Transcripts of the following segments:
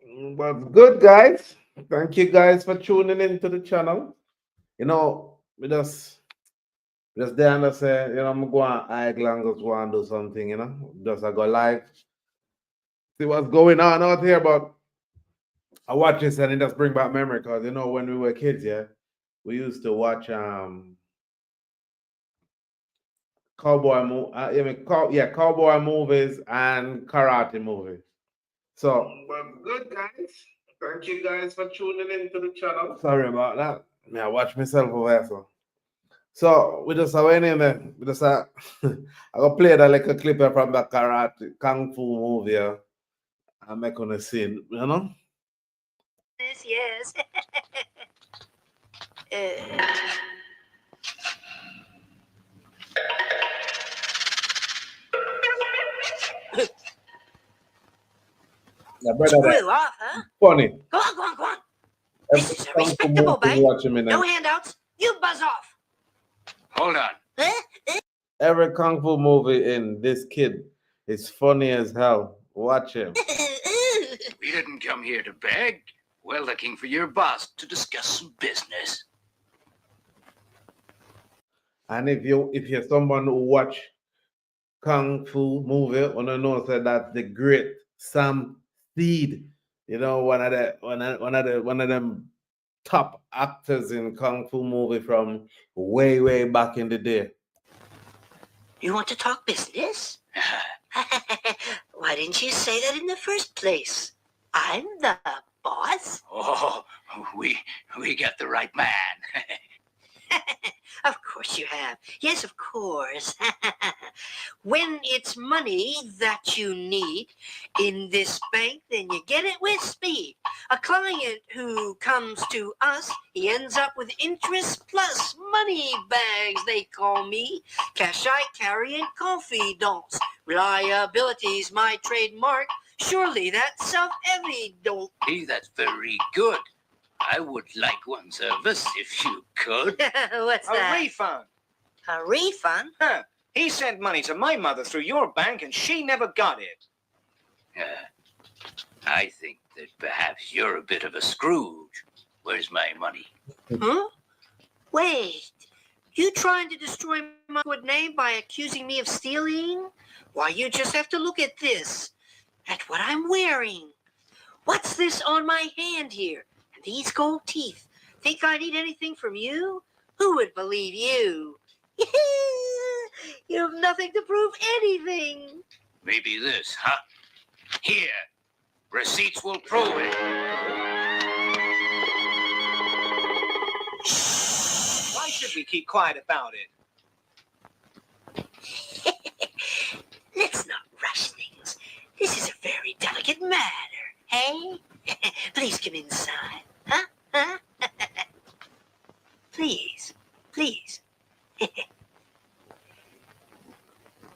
But good, guys. Thank you guys for tuning into the channel. We just there and say, I'm going eye just want to do something, Just I go live, see what's going on out here. But I watch this and it just bring back memory because when we were kids, yeah, we used to watch cowboy movies and karate movies. So, but good guys. Thank you guys for tuning into the channel. Sorry about that. I watch myself over here. So we just went in there. We just I go play that like a clip here from the karate kung fu movie. I'm making a scene, Yes. uh, Yeah, brother, that Screw off, huh? funny. Go on, go on, go on. Every This is a kung fu respectable movie bank. watch him in No there. handouts. You buzz off. Hold on. Huh? Every kung fu movie in this kid is funny as hell. Watch him. We didn't come here to beg. We're looking for your boss to discuss some business. And if you're someone who watch kung fu movie, wanna know say that the great Sam Steed, one of them top actors in kung fu movie from way back in the day. You want to talk business? Why didn't you say that in the first place? I'm the boss. Oh, we got the right man. Of course you have. Yes, of course. When it's money that you need in this bank, then you get it with speed. A client who comes to us, he ends up with interest plus money bags, they call me. Cash I carry in confidence. Reliability's my trademark. Surely that's self-evident. Hey, that's very good. I would like one service if you could. What's A that? refund. A refund? Huh. He sent money to my mother through your bank and she never got it. I think that perhaps you're a bit of a Scrooge. Where's my money? Huh? Wait, you trying to destroy my good name by accusing me of stealing? Why, you just have to look at this. At what I'm wearing. What's this on my hand here? And these gold teeth. Think I need anything from you? Who would believe you? You have nothing to prove anything. Maybe this, huh? Here. Receipts will prove it. Why should we keep quiet about it? Let's not rush things. This is a very delicate matter, hey? Please come inside. Huh? Huh? Please. Please.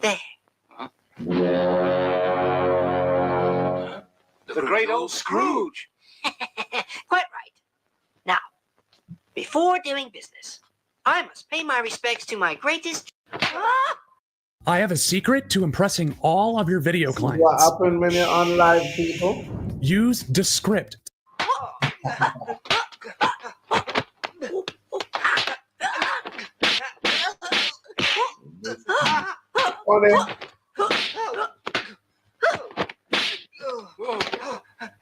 There. The great old Scrooge. Quite right. Now, before doing business, I must pay my respects to my greatest... Ah! I have a secret to impressing all of your video What clients. happened when you're on live, people? Use Descript. Funny.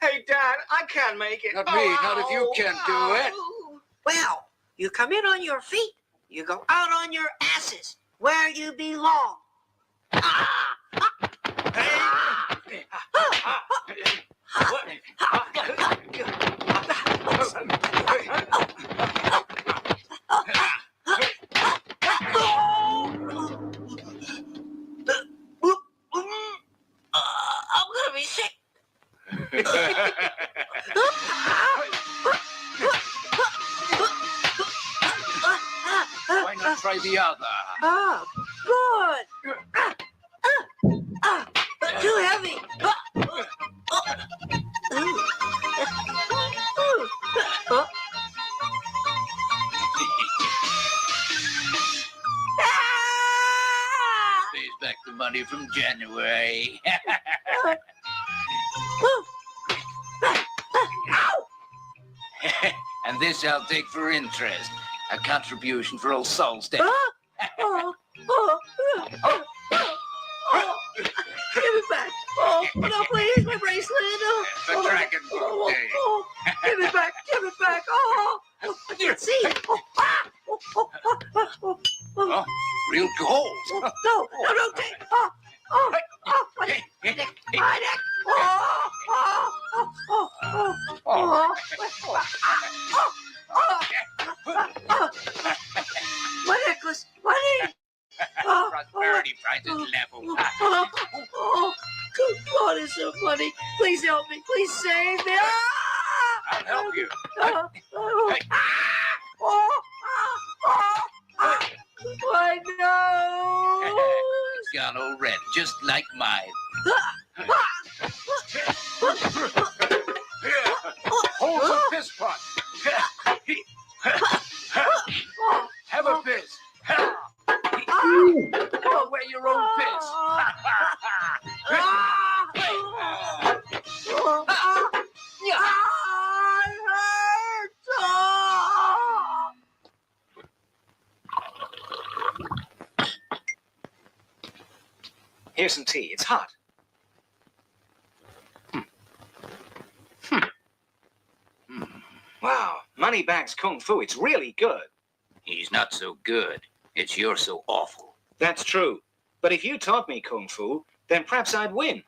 Hey, Dad, I can't make it. Not me, not if you can't do it. Well, you come in on your feet, you go out on your asses, where you belong. Ah! I'm gonna be sick. Why not try the other? Ah, good. Too heavy. Pays back the money from January. And this I'll take for interest. A contribution for old Solstead. Give it back. Oh, no, please, my bracelet. The Dragon Boat Day. Give it back. Give it back. Oh, I can't see it. Oh, real gold. No, take. My neck. My neck. My necklace. Money. Prosperity prize is level. God, it's so funny. Please help me. Please save me. I'll help you. My nose. Gone all red, just like mine. Hold the fist pot. Have a fist. Wear your own fist. Here's some tea. It's hot. Wow, Moneybags Kung Fu. It's really good. He's not so good. It's you're so awful. That's true. But if you taught me Kung Fu, then perhaps I'd win.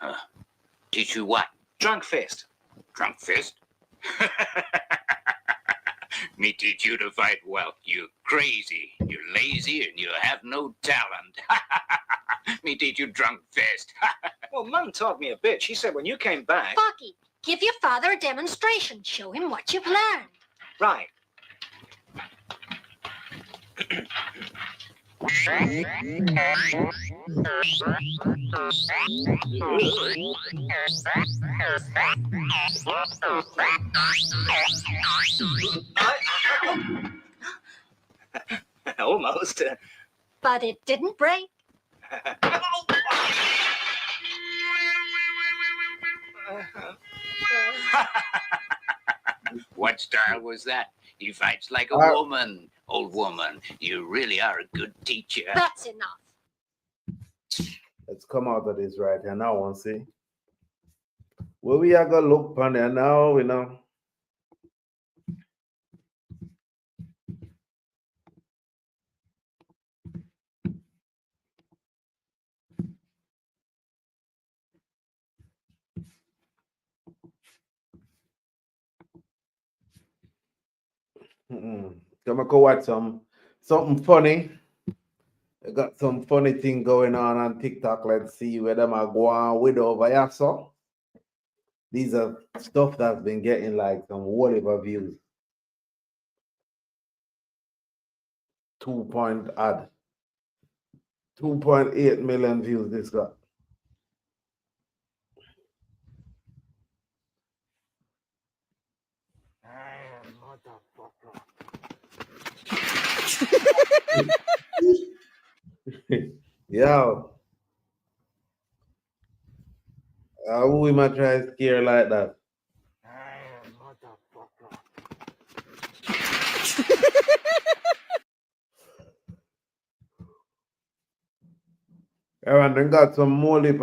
Teach you what? Drunk fist. Drunk fist? Me teach you to fight well. You crazy, you lazy, and you have no talent. Me teach you drunk fist. Well, Mum taught me a bit. She said when you came back... Bucky, give your father a demonstration. Show him what you've learned. Right. Almost. But it didn't break. What style was that? He fights like a woman. Old woman, you really are a good teacher. That's enough. Let's come out of this right here now, one see. Well, we are gonna look on there now, you know. Come go watch something funny. I got some funny thing going on TikTok. Let's see where them are going with over here. So these are stuff that's been getting like some whatever views. 2.8 million views this got. Yo, who we might try to scare like that? Aaron, then got some more lip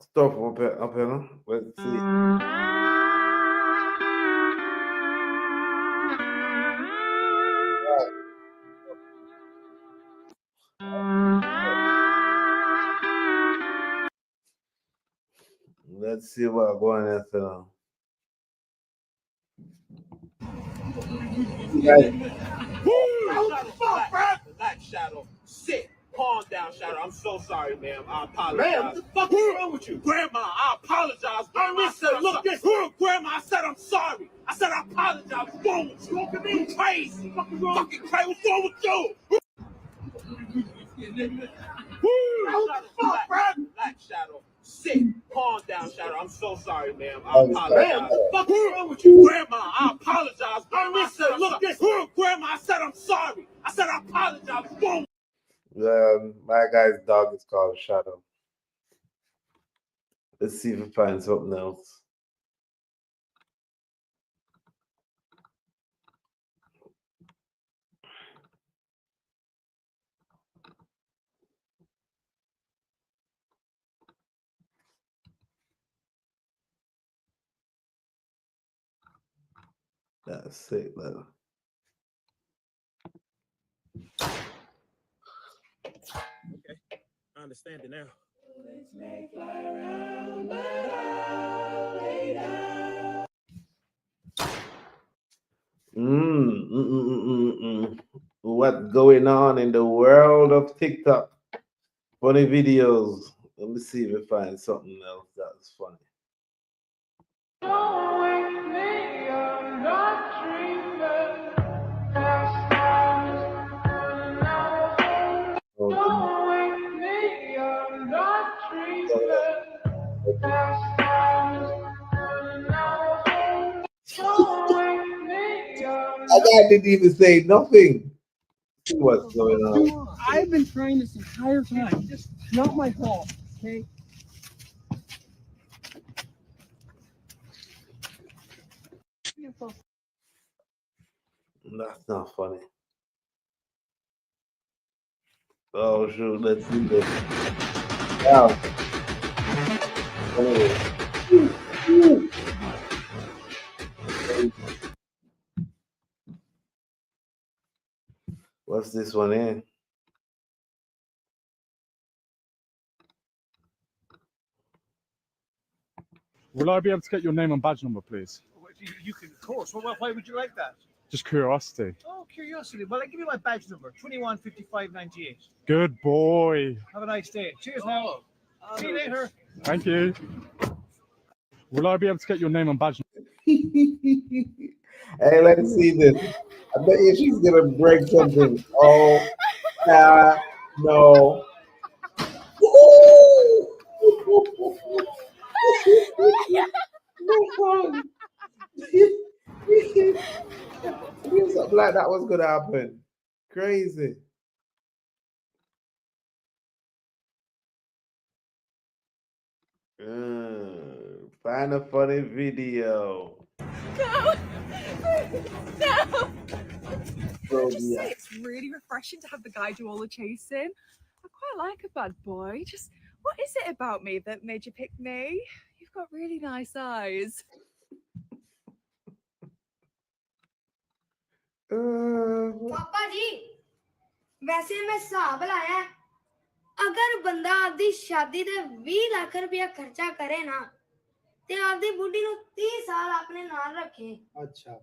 stuff up here, no? Let's see. Let's see what going on now. Relax, Shadow. Sit. Calm down, Shadow. I'm so sorry, ma'am. I apologize. Ma'am, what the fuck is wrong with you? Grandma, I apologize. Grandma, look this. Grandma, I said I'm sorry. I said I apologize. What's wrong with you? Look at me. You crazy. Fucking crazy. What's wrong with you? Relax, Shadow. Sit. Calm down, Shadow. I'm so sorry, ma'am. I apologize. Ma'am, what the fuck is wrong with you? Grandma, I apologize. Grandma, said, look this. Grandma, I said I'm sorry. I said I apologize. What's wrong with you? My guy's dog is called Shadow. Let's see if we find something else. That's it, though. Okay, I understand it now. What's going on in the world of TikTok? Funny videos. Let me see if I find something else that's funny. That guy didn't even say nothing. See what's going on. I've been trying this entire time. Just not my fault, okay? That's not funny. Oh shoot, let's see this. Wow. Anyway. What's this one in? Will I be able to get your name and badge number, please? You can, of course. Well, why would you like that? Just curiosity. Oh, curiosity. Well, give me my badge number, 215598. Good boy. Have a nice day. Cheers now. See you later. Thank you. Will I be able to get your name and badge number? Hey, let's see this. I bet you she's gonna break something. Oh, no. No fun. Something like that was gonna happen. Crazy. Find a funny video. No. Oh, Just yeah. say it's really refreshing to have the guy do all the chasing. I quite like a bad boy. Just what is it about me that made you pick me? You've got really nice eyes. पापा जी वैसे मैं हिसाब लाया अगर बंदा आपदी शादी ते 20 लाख रुपया खर्चा करे ना ते आपदी बुढ़ी नु 30 साल अपने नाल रखे अच्छा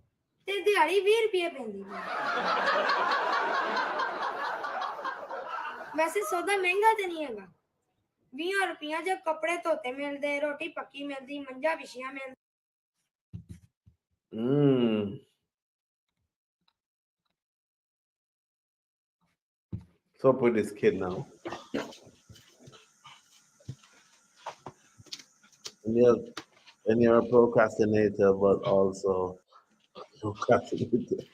ते दिहाड़ी 20 रुपये पैंदी वैसे सौदा महंगा ते नहीं हैगा 20 रुपया जो कपड़े धोते मिलदे रोटी पक्की मिलदी मंजा विछियां मिलदी What's up with this kid now? And you're a procrastinator, but also procrastinator.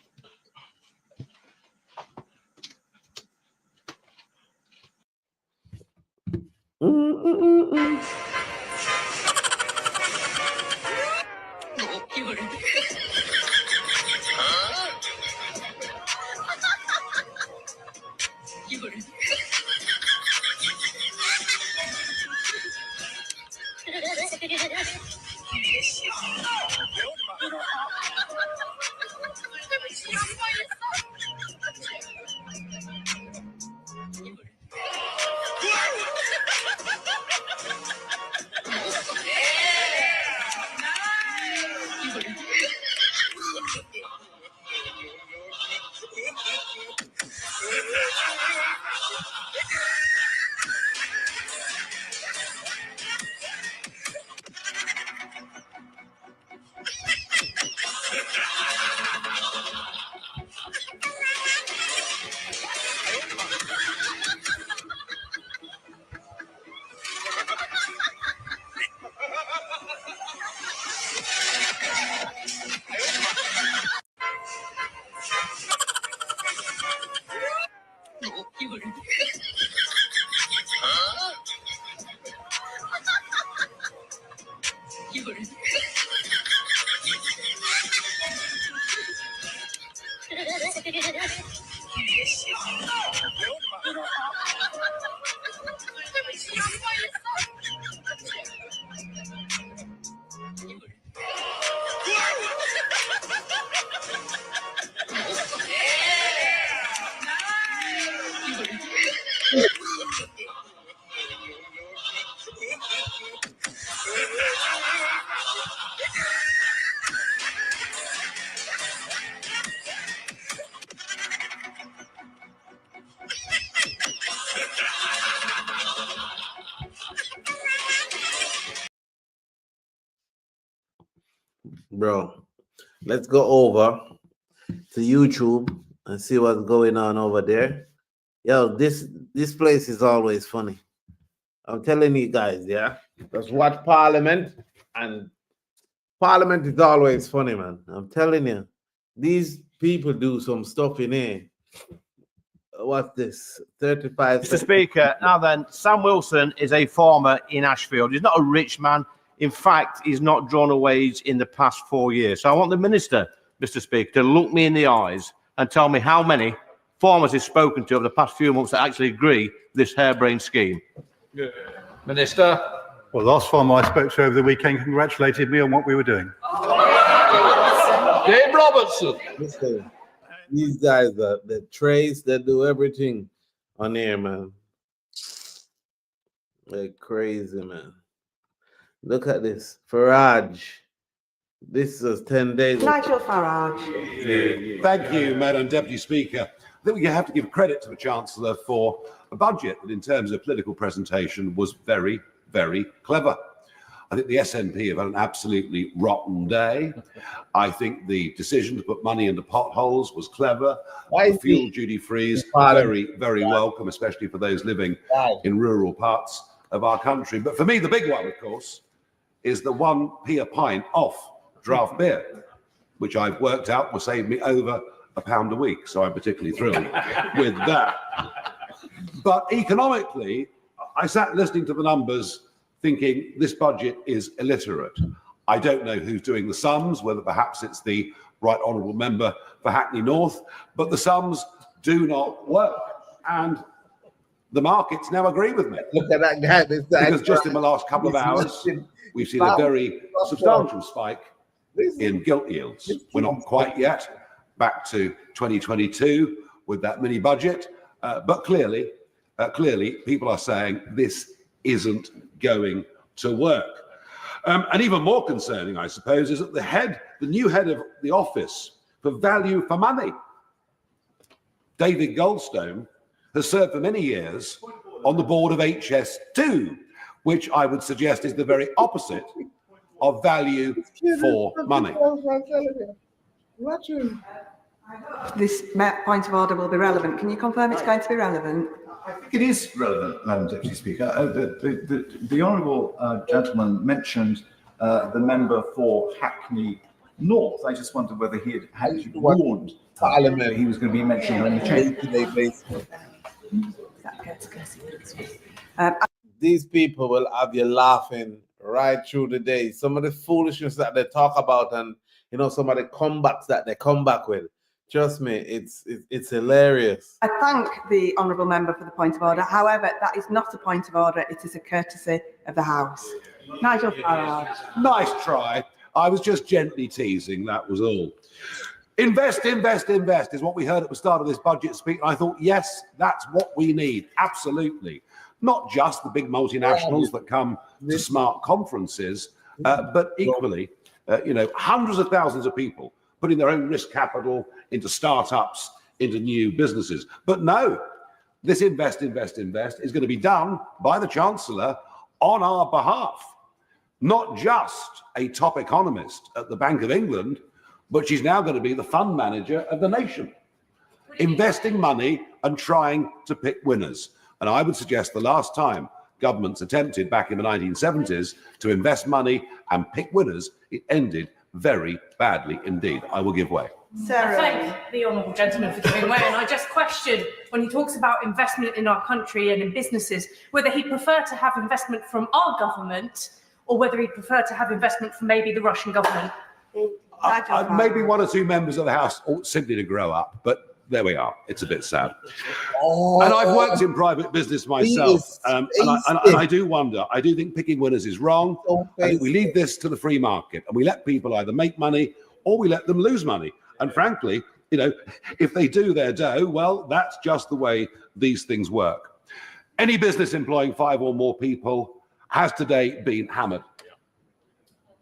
Bro, let's go over to YouTube and see what's going on over there. Yo, this place is always funny. I'm telling you guys, yeah. Just watch Parliament, and Parliament is always funny, man. I'm telling you. These people do some stuff in here. What's this? 35. Mr. Speaker, now then, Sam Wilson is a farmer in Ashfield. He's not a rich man. In fact, he's not drawn a wage in the past 4 years. So I want the minister, Mr. Speaker, to look me in the eyes and tell me how many farmers he's spoken to over the past few months that actually agree with this harebrained scheme. Minister. Well, the last farmer I spoke to over the weekend congratulated me on what we were doing. Dave Robertson. Listen, these guys, the trace, they do everything on here, man. They're crazy, man. Look at this. Farage. This is 10 days. Nigel Farage. Thank you, Madam Deputy Speaker. I think we have to give credit to the Chancellor for a budget that, in terms of political presentation, was very, very clever. I think the SNP have had an absolutely rotten day. I think the decision to put money into potholes was clever. Fuel duty freeze, very, very welcome, especially for those living in rural parts of our country. But for me, the big one, of course, is the 1p a pint off draft beer, which I've worked out will save me over £1 a week. So I'm particularly thrilled with that. But economically, I sat listening to the numbers thinking this budget is illiterate. I don't know who's doing the sums, whether perhaps it's the Right Honourable Member for Hackney North, but the sums do not work. And the markets now agree with me. Look at that guy. Because just in the last couple of hours, we've seen a very substantial spike in gilt yields. We're not quite yet back to 2022 with that mini budget, but clearly people are saying this isn't going to work. And even more concerning, I suppose, is that the new head of the Office for Value for Money, David Goldstone, has served for many years on the board of HS2, which I would suggest is the very opposite of value for money. This point of order will be relevant. Can you confirm it's going to be relevant? I think it is relevant, Madam Deputy Speaker. The honourable gentleman mentioned the member for Hackney North. I just wondered whether he had warned Parliament he was going to be mentioned on the change. These people will have you laughing right through the day. Some of the foolishness that they talk about, and some of the comebacks that they come back with. Trust me, it's hilarious. I thank the honourable member for the point of order. However, that is not a point of order. It is a courtesy of the House. Nigel Farage. Nice try. I was just gently teasing, that was all. Invest, invest, invest is what we heard at the start of this budget speech. I thought, yes, that's what we need. Absolutely. Not just the big multinationals that come to smart conferences, but equally, hundreds of thousands of people putting their own risk capital into startups, into new businesses. But no, this invest, invest, invest is going to be done by the Chancellor on our behalf. Not just a top economist at the Bank of England, but she's now going to be the fund manager of the nation, investing money and trying to pick winners. And I would suggest the last time governments attempted back in the 1970s to invest money and pick winners, it ended very badly indeed. I will give way. I thank the honourable gentleman for giving way, and I just question when he talks about investment in our country and in businesses, whether he'd prefer to have investment from our government or whether he'd prefer to have investment from maybe the Russian government. Maybe one or two members of the House ought simply to grow up, but there we are. It's a bit sad. And I've worked in private business myself, and I do wonder, I do think picking winners is wrong. I think we leave this to the free market, and we let people either make money or we let them lose money. And frankly, if they do their dough, well, that's just the way these things work. Any business employing 5 or more people has today been hammered.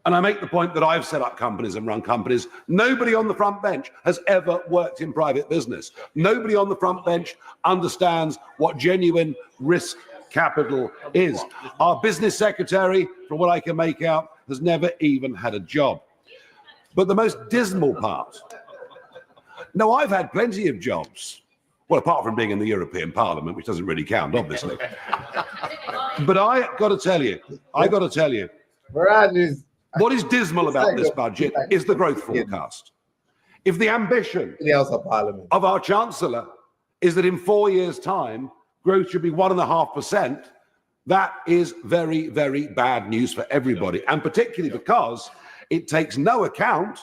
And I make the point that I've set up companies and run companies. Nobody on the front bench has ever worked in private business. Nobody on the front bench understands what genuine risk capital is. Our business secretary, from what I can make out, has never even had a job. But the most dismal part, no, I've had plenty of jobs. Well, apart from being in the European Parliament, which doesn't really count, obviously. But I got to tell you, what is dismal about this budget is the growth forecast. If the ambition of our Chancellor is that in 4 years' time, growth should be 1.5%, that is very, very bad news for everybody, and particularly because it takes no account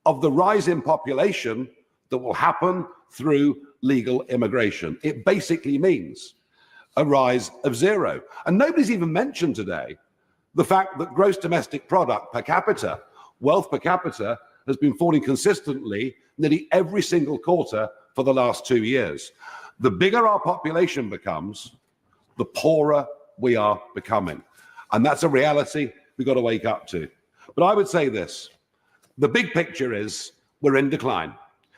of the rise in population that will happen through legal immigration. It basically means a rise of zero. And nobody's even mentioned today the fact that gross domestic product per capita, wealth per capita, has been falling consistently nearly every single quarter for the last 2 years. The bigger our population becomes, the poorer we are becoming. And that's a reality we've got to wake up to. But I would say this, the big picture is we're in decline.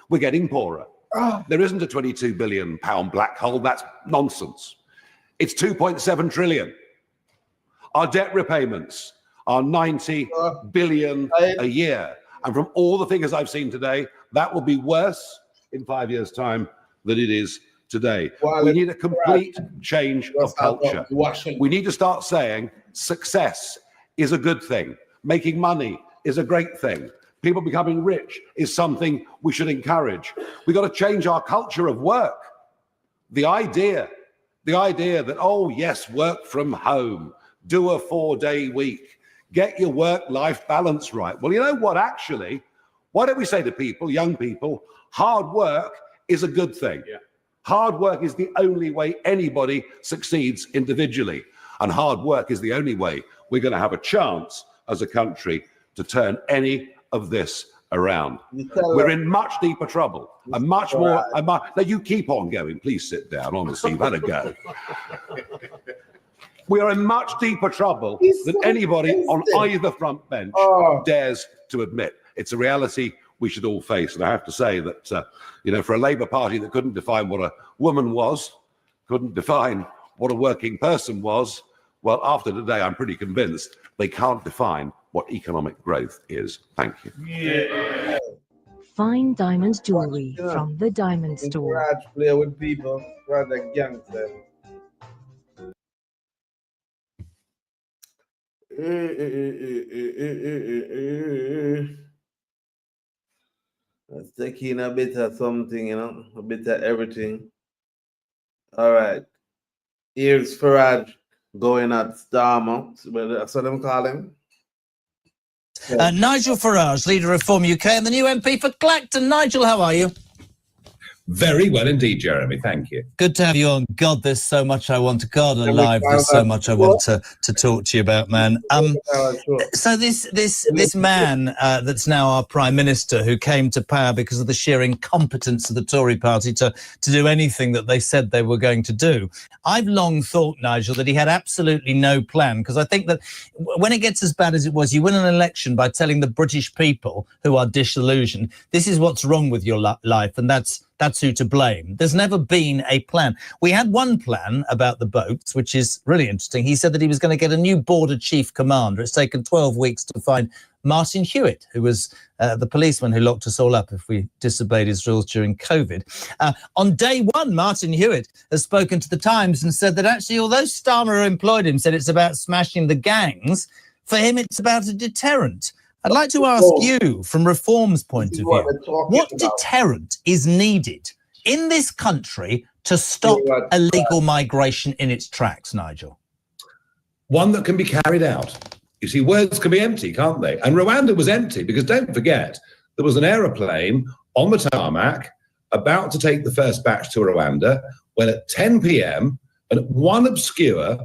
We're getting poorer. There isn't a 22 billion pound black hole. That's nonsense. It's 2.7 trillion. Our debt repayments are 90 billion a year. And from all the figures I've seen today, that will be worse in 5 years' time than it is today. We need a complete change of culture. We need to start saying success is a good thing. Making money is a great thing. People becoming rich is something we should encourage. We've got to change our culture of work. The idea that, oh yes, work from home, do a 4-day week, get your work-life balance right. Well, you know what, actually, why don't we say to people, young people, hard work is a good thing. Yeah. Hard work is the only way anybody succeeds individually. And hard work is the only way we're going to have a chance as a country to turn any of this around. We're in much deeper trouble and much more. Now, you keep on going. Please sit down. Honestly, you've had a go. We are in much deeper trouble than anybody on either front bench dares to admit. It's a reality we should all face. And I have to say that, for a Labour Party that couldn't define what a woman was, couldn't define what a working person was, well, after today, I'm pretty convinced they can't define what economic growth is. Thank you. Yeah. Fine diamond jewelry from the diamond store. Play with people rather gangster. Let's take in a bit of something, a bit of everything. All right. Here's Farage going at Starmer. That's what I'm calling. Nigel Farage, leader of Reform UK and the new MP for Clacton. Nigel, how are you? Very well indeed, Jeremy. Thank you. Good to have you on. God, there's so much I want to. God alive, there's so much I want to talk to you about, man. So this man that's now our Prime Minister, who came to power because of the sheer incompetence of the Tory party to do anything that they said they were going to do. I've long thought, Nigel, that he had absolutely no plan, because I think that when it gets as bad as it was, you win an election by telling the British people who are disillusioned, this is what's wrong with your life, and that's who to blame. There's never been a plan. We had one plan about the boats, which is really interesting. He said that he was going to get a new border chief commander. It's taken 12 weeks to find Martin Hewitt, who was the policeman who locked us all up if we disobeyed his rules during COVID. On day one, Martin Hewitt has spoken to the Times and said that actually, although Starmer, who employed him, said it's about smashing the gangs, for him it's about a deterrent. I'd like to ask you, from Reform's point of view, what deterrent is needed in this country to stop illegal migration in its tracks, Nigel? One that can be carried out. You see, words can be empty, can't they? And Rwanda was empty because, don't forget, there was an aeroplane on the tarmac about to take the first batch to Rwanda when at 10 p.m. and one obscure,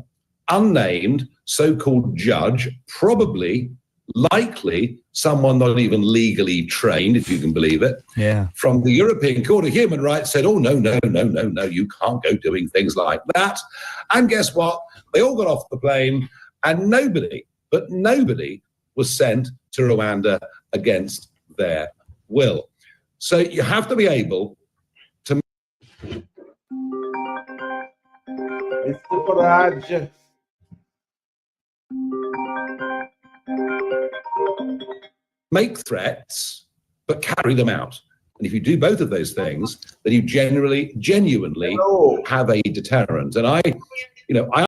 unnamed, so-called judge, likely someone not even legally trained, if you can believe it, from the European Court of Human Rights said, oh, no, you can't go doing things like that. And guess what? They all got off the plane and nobody was sent to Rwanda against their will. So you have to be able to... make threats, but carry them out. And if you do both of those things, then you genuinely have a deterrent. And I